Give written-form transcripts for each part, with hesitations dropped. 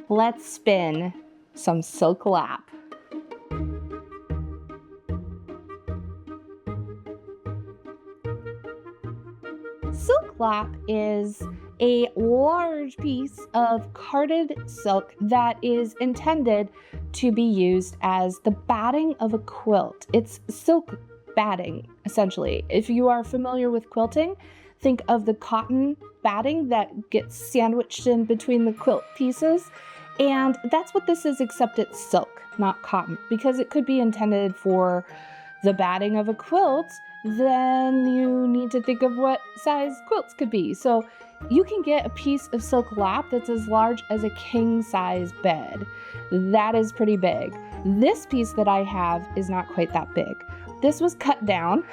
Let's spin some silk lap. Silk lap is a large piece of carded silk that is intended to be used as the batting of a quilt. It's silk batting, essentially. If you are familiar with quilting, think of the cotton batting that gets sandwiched in between the quilt pieces. And that's what this is, except it's silk, not cotton, because it could be intended for the batting of a quilt. Then you need to think of what size quilts could be. So you can get a piece of silk lap that's as large as a king size bed. That is pretty big. This piece that I have is not quite that big. This was cut down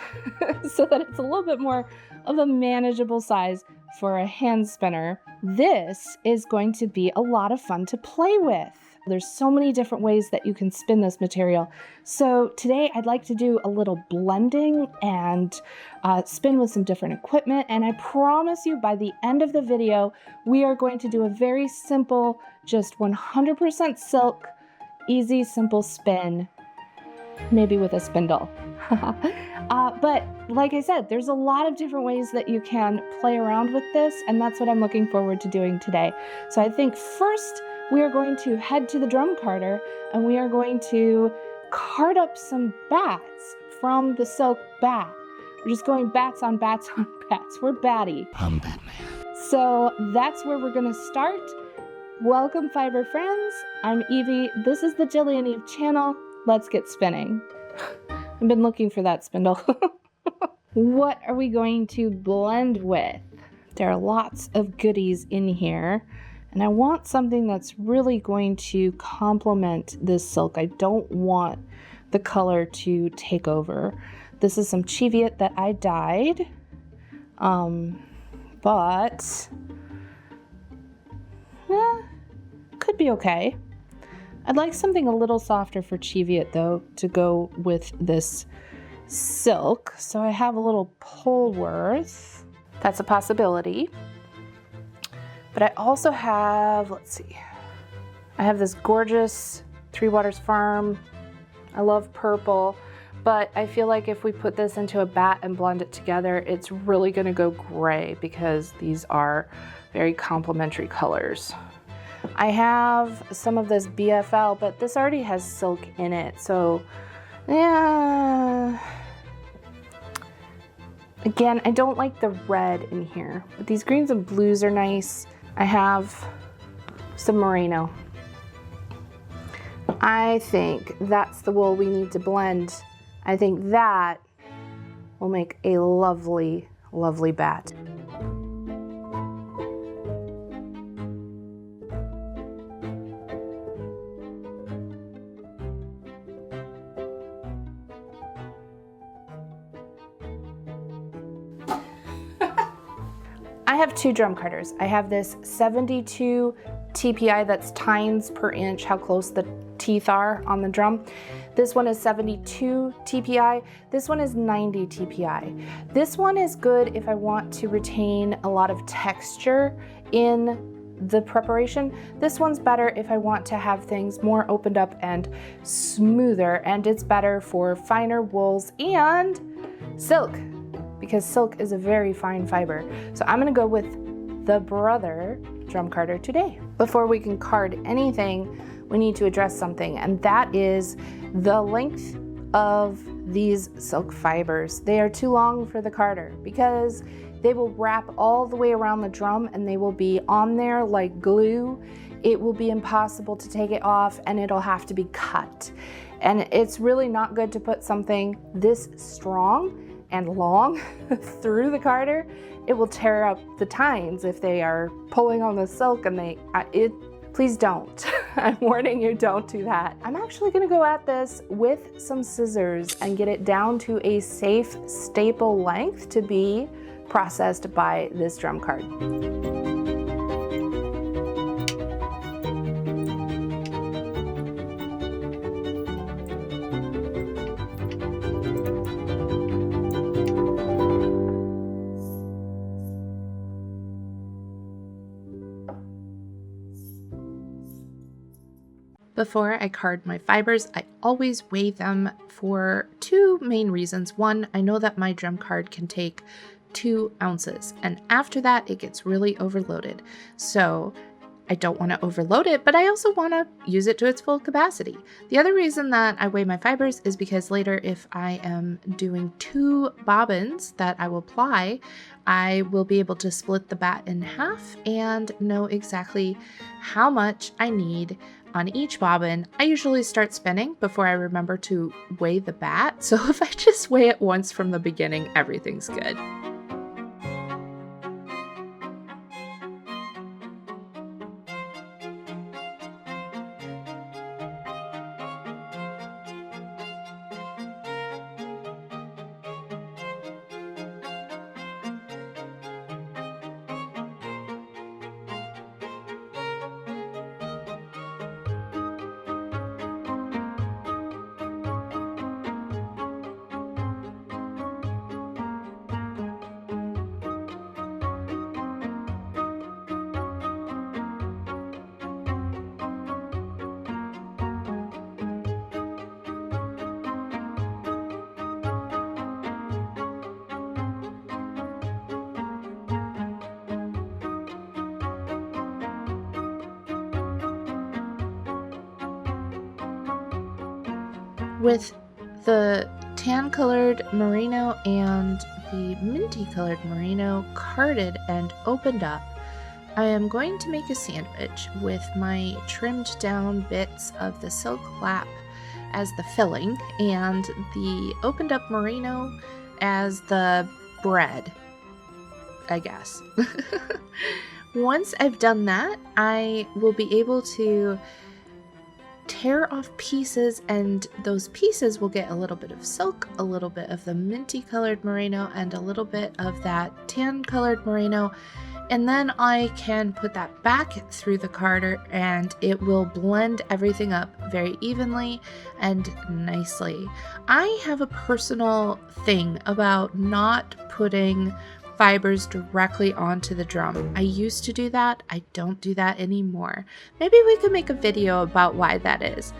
so that it's a little bit more of a manageable size for a hand spinner. This is going to be a lot of fun to play with. There's so many different ways that you can spin this material. So today I'd like to do a little blending and spin with some different equipment. And I promise you by the end of the video, we are going to do a very simple, just 100% silk, easy, simple spin, maybe with a spindle. But like I said, there's a lot of different ways that you can play around with this, and that's what I'm looking forward to doing today. So I think first we are going to head to the drum carder and we are going to card up some bats from the silk bat. We're just going bats on bats on bats. We're batty. I'm Batman. So that's where we're gonna start. Welcome, fiber friends. I'm Evie. This is the JillianEve channel. Let's get spinning. I've been looking for that spindle. What are we going to blend with? There are lots of goodies in here, and I want something that's really going to complement this silk. I don't want the color to take over. This is some Cheviot that I dyed, but could be okay. I'd like something a little softer for Cheviot though to go with this silk. So I have a little Polworth. That's a possibility. But I also have, let's see, I have this gorgeous Three Waters Farm. I love purple, but I feel like if we put this into a bat and blend it together, it's really gonna go gray because these are very complementary colors. I have some of this BFL, but this already has silk in it, so yeah. Again, I don't like the red in here, but these greens and blues are nice. I have some merino. I think that's the wool we need to blend. I think that will make a lovely, lovely bat. I have two drum carders. I have this 72 TPI, that's tines per inch, how close the teeth are on the drum. This one is 72 TPI. This one is 90 TPI. This one is good if I want to retain a lot of texture in the preparation. This one's better if I want to have things more opened up and smoother, and it's better for finer wools and silk, because silk is a very fine fiber. So I'm gonna go with the Brother drum carder today. Before we can card anything, we need to address something, and that is the length of these silk fibers. They are too long for the carder because they will wrap all the way around the drum and they will be on there like glue. It will be impossible to take it off and it'll have to be cut. And it's really not good to put something this strong and long through the carder. It will tear up the tines if they are pulling on the silk, and please don't. I'm warning you, don't do that. I'm actually gonna go at this with some scissors and get it down to a safe staple length to be processed by this drum card. Before I card my fibers, I always weigh them for two main reasons. One, I know that my drum card can take 2 ounces, and after that it gets really overloaded. So I don't want to overload it, but I also want to use it to its full capacity. The other reason that I weigh my fibers is because later, if I am doing 2 bobbins that I will ply, I will be able to split the batt in half and know exactly how much I need on each bobbin. I usually start spinning before I remember to weigh the batt, so if I just weigh it once from the beginning, everything's good. With the tan colored merino and the minty colored merino carded and opened up, I am going to make a sandwich with my trimmed down bits of the silk lap as the filling and the opened up merino as the bread, I guess. Once I've done that, I will be able to tear off pieces, and those pieces will get a little bit of silk, a little bit of the minty colored merino, and a little bit of that tan colored merino, and then I can put that back through the carder and it will blend everything up very evenly and nicely. I have a personal thing about not putting fibers directly onto the drum. I used to do that. I don't do that anymore. Maybe we could make a video about why that is.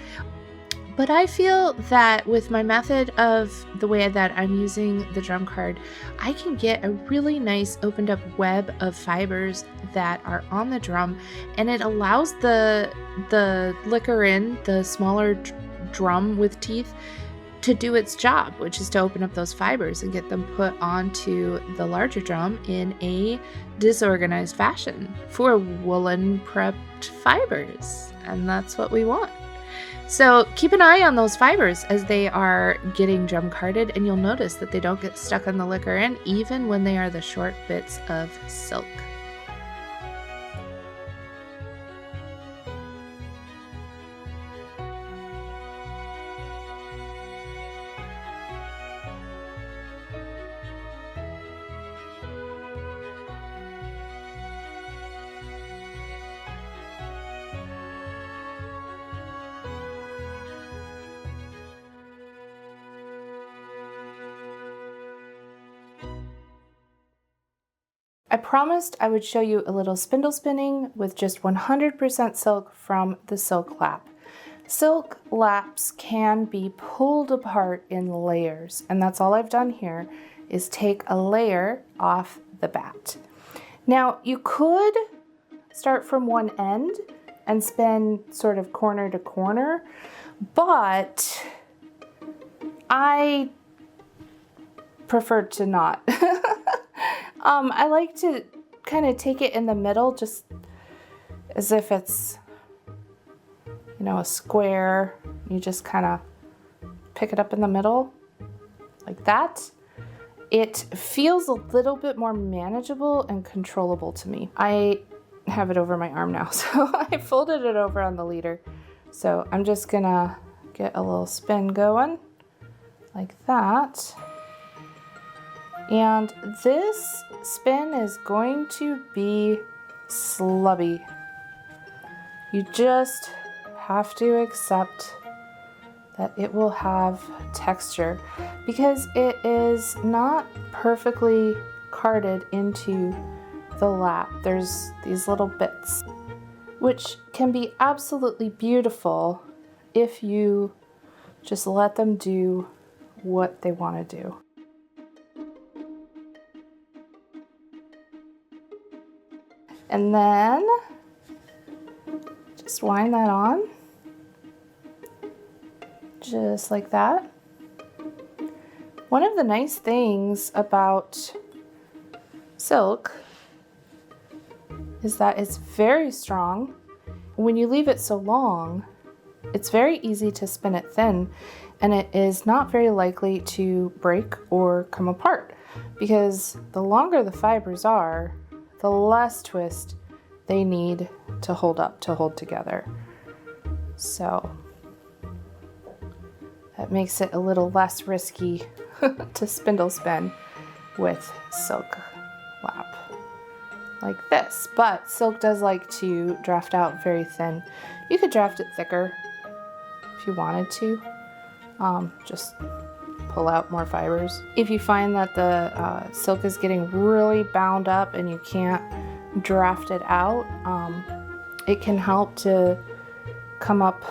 But I feel that with my method of the way that I'm using the drum card, I can get a really nice opened up web of fibers that are on the drum, and it allows the liquor in, the smaller drum with teeth, to do its job, which is to open up those fibers and get them put onto the larger drum in a disorganized fashion for woolen prepped fibers. And that's what we want. So keep an eye on those fibers as they are getting drum carded, and you'll notice that they don't get stuck on the liquor end even when they are the short bits of silk. I promised I would show you a little spindle spinning with just 100% silk from the silk lap. Silk laps can be pulled apart in layers, and that's all I've done here is take a layer off the batt. Now you could start from one end and spin sort of corner to corner, but I prefer to not. I like to kind of take it in the middle, just as if it's, you know, a square. You just kind of pick it up in the middle like that. It feels a little bit more manageable and controllable to me. I have it over my arm now, so I folded it over on the leader. So I'm just gonna get a little spin going like that. And this spin is going to be slubby. You just have to accept that it will have texture because it is not perfectly carded into the lap. There's these little bits, which can be absolutely beautiful if you just let them do what they want to do. And then just wind that on, just like that. One of the nice things about silk is that it's very strong. When you leave it so long, it's very easy to spin it thin, and it is not very likely to break or come apart, because the longer the fibers are, the less twist they need to hold together. So that makes it a little less risky to spindle spin with silk lap like this. But silk does like to draft out very thin. You could draft it thicker if you wanted to. Just pull out more fibers. If you find that the silk is getting really bound up and you can't draft it out, it can help to come up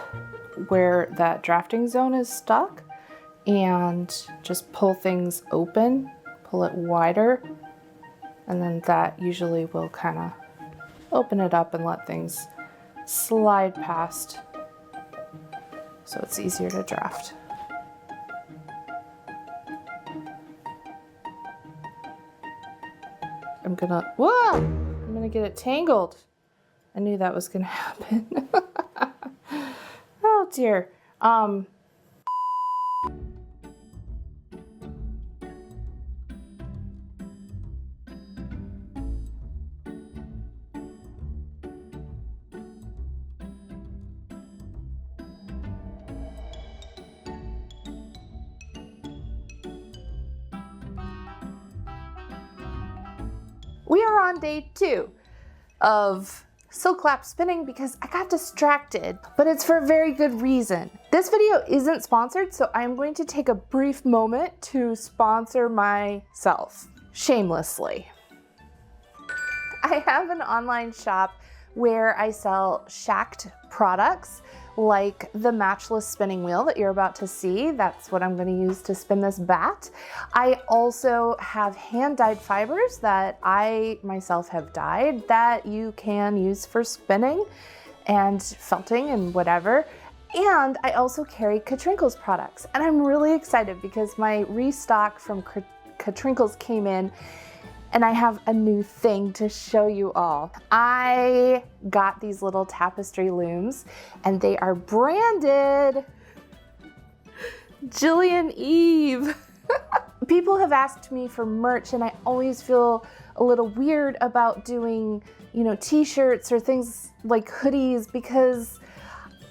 where that drafting zone is stuck and just pull things open, pull it wider, and then that usually will kind of open it up and let things slide past, so it's easier to draft. I'm gonna get it tangled. I knew that was gonna happen. Oh dear. We are on day 2 of silk lap spinning because I got distracted, but it's for a very good reason. This video isn't sponsored, so I'm going to take a brief moment to sponsor myself, shamelessly. I have an online shop where I sell Schacht products like the Matchless spinning wheel that you're about to see. That's what I'm going to use to spin this batt. I also have hand-dyed fibers that I myself have dyed that you can use for spinning and felting and whatever. And I also carry Katrinkles products. And I'm really excited because my restock from Katrinkles came in, and I have a new thing to show you all. I got these little tapestry looms, and they are branded JillianEve. People have asked me for merch, and I always feel a little weird about doing, t-shirts or things like hoodies, because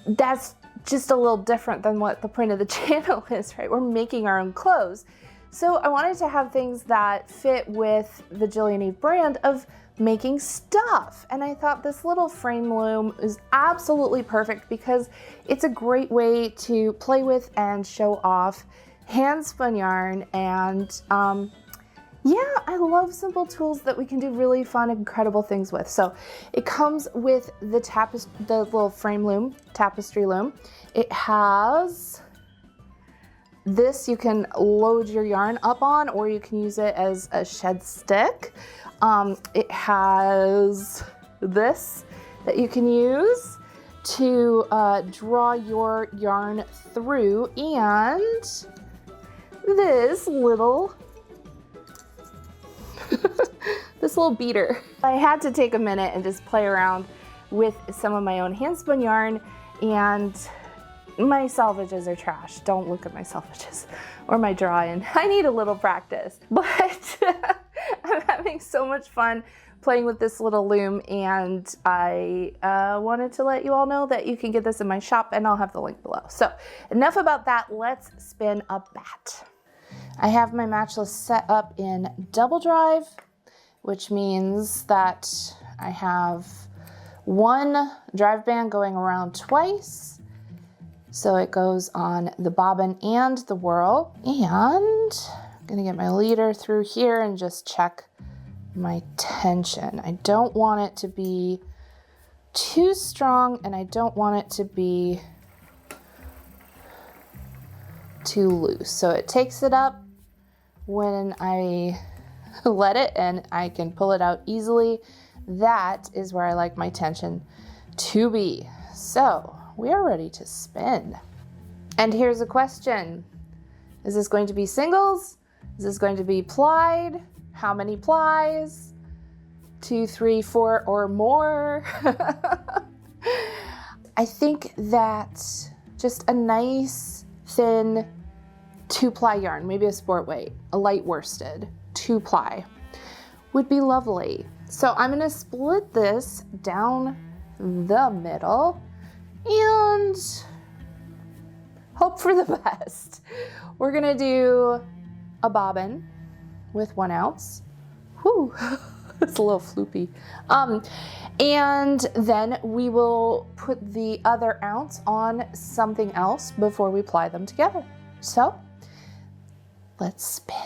that's just a little different than what the point of the channel is, right? We're making our own clothes. So I wanted to have things that fit with the JillianEve brand of making stuff. And I thought this little frame loom is absolutely perfect because it's a great way to play with and show off hand spun yarn. And yeah, I love simple tools that we can do really fun, incredible things with. So it comes with the little frame loom, tapestry loom. It has this you can load your yarn up on, or you can use it as a shed stick. It has this that you can use to draw your yarn through, and this little this little beater. I had to take a minute and just play around with some of my own hand spun yarn, and my salvages are trash. Don't look at my salvages or my drawing. I need a little practice, but I'm having so much fun playing with this little loom, and I wanted to let you all know that you can get this in my shop, and I'll have the link below. So enough about that, let's spin a batt. I have my Matchless set up in double drive, which means that I have one drive band going around twice. So it goes on the bobbin and the whirl. And I'm gonna get my leader through here and just check my tension. I don't want it to be too strong, and I don't want it to be too loose. So it takes it up when I let it, and I can pull it out easily. That is where I like my tension to be. So we are ready to spin. And here's a question. Is this going to be singles? Is this going to be plied? How many plies? 2, 3, 4, or more? I think that just a nice thin 2-ply yarn, maybe a sport weight, a light worsted 2-ply would be lovely. So I'm gonna split this down the middle and hope for the best. We're gonna do a bobbin with 1 ounce. Whew, it's a little floopy. And then we will put the other ounce on something else before we ply them together. So let's spin.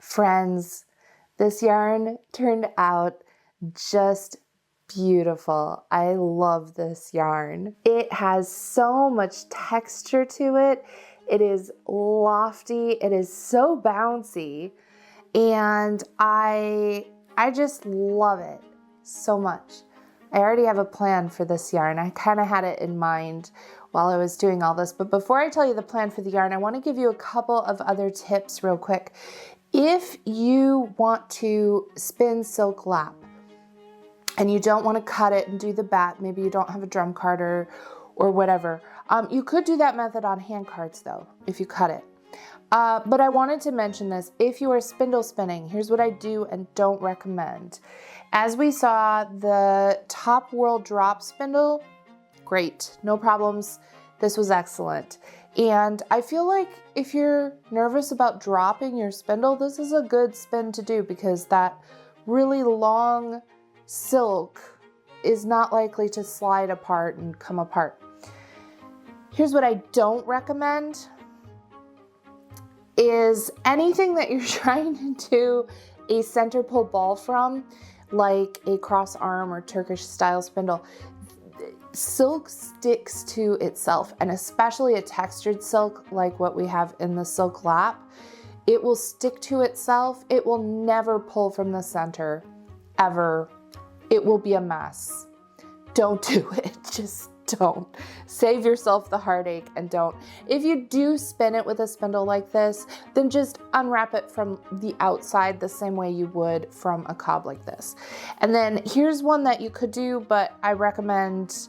Friends, this yarn turned out just beautiful. I love this yarn. It has so much texture to it. It is lofty. It is so bouncy. And I just love it so much. I already have a plan for this yarn. I kind of had it in mind while I was doing all this. But before I tell you the plan for the yarn, I want to give you a couple of other tips real quick. If you want to spin silk lap and you don't want to cut it and do the batt, maybe you don't have a drum carder or whatever, you could do that method on hand cards though, if you cut it. But I wanted to mention this. If you are spindle spinning, here's what I do and don't recommend. As we saw, the top whirl drop spindle, great, no problems. this was excellent. And I feel like if you're nervous about dropping your spindle, this is a good spin to do because that really long silk is not likely to slide apart and come apart. Here's what I don't recommend is anything that you're trying to do a center pull ball from, like a cross arm or Turkish style spindle. Silk sticks to itself, and especially a textured silk like what we have in the silk lap, it will stick to itself. It will never pull from the center, ever. It will be a mess. Don't do it. Just don't. Save yourself the heartache and don't. If you do spin it with a spindle like this, then just unwrap it from the outside the same way you would from a cob like this. And then here's one that you could do, but I recommend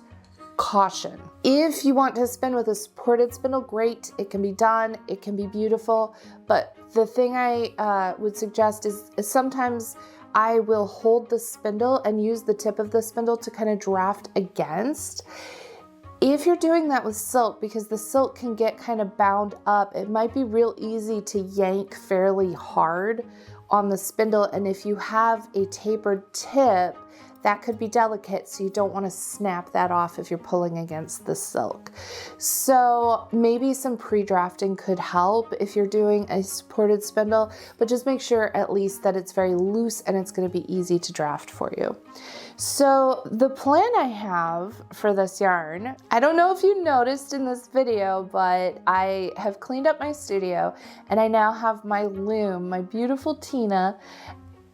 caution. If you want to spin with a supported spindle, great. It can be done. It can be beautiful. But the thing I would suggest is sometimes I will hold the spindle and use the tip of the spindle to kind of draft against. If you're doing that with silk, because the silk can get kind of bound up, it might be real easy to yank fairly hard on the spindle. And if you have a tapered tip, that could be delicate, so you don't want to snap that off if you're pulling against the silk. So maybe some pre-drafting could help if you're doing a supported spindle, but just make sure at least that it's very loose and it's going to be easy to draft for you. So the plan I have for this yarn, I don't know if you noticed in this video, but I have cleaned up my studio and I now have my loom, my beautiful Tina.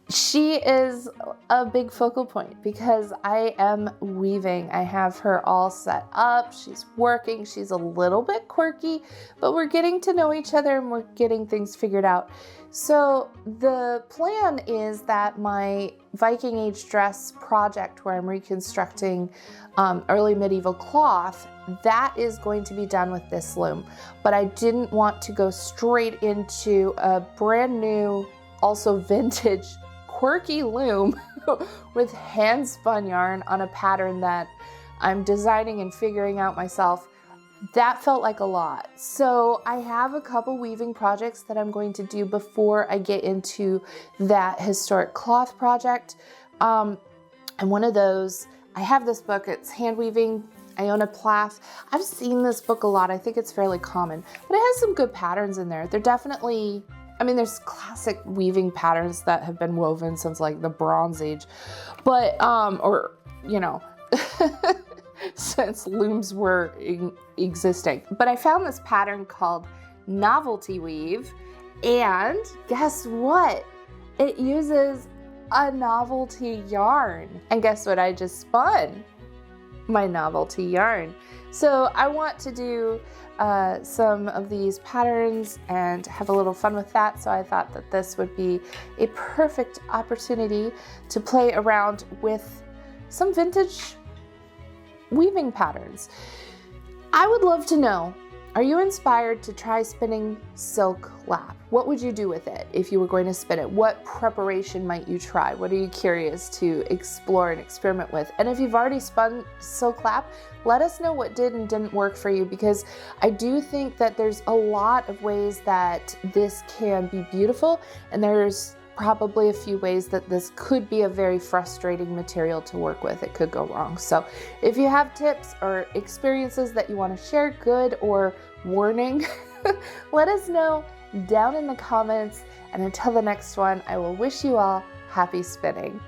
She is a big focal point because I am weaving. I have her all set up. She's working. She's a little bit quirky, but we're getting to know each other and we're getting things figured out. So the plan is that my Viking Age dress project where I'm reconstructing early medieval cloth, that is going to be done with this loom. But I didn't want to go straight into a brand new, also vintage, quirky loom with hand spun yarn on a pattern that I'm designing and figuring out myself. That felt like a lot. So I have a couple weaving projects that I'm going to do before I get into that historic cloth project. And one of those, I have this book, it's Hand Weaving Iona Plath. I've seen this book a lot. I think it's fairly common, but it has some good patterns in there. They're definitely, I mean, there's classic weaving patterns that have been woven since like the Bronze Age, but, or, you know, since looms were existing. But I found this pattern called Novelty Weave, and guess what? It uses a novelty yarn. And guess what I just spun? My novelty yarn. So I want to do some of these patterns and have a little fun with that. So I thought that this would be a perfect opportunity to play around with some vintage weaving patterns. I would love to know, are you inspired to try spinning silk lap? What would you do with it if you were going to spin it? What preparation might you try? What are you curious to explore and experiment with? And if you've already spun silk lap, let us know what did and didn't work for you, because I do think that there's a lot of ways that this can be beautiful, and there's probably a few ways that this could be a very frustrating material to work with. It could go wrong. So if you have tips or experiences that you want to share, good or warning, let us know down in the comments. And until the next one, I will wish you all happy spinning.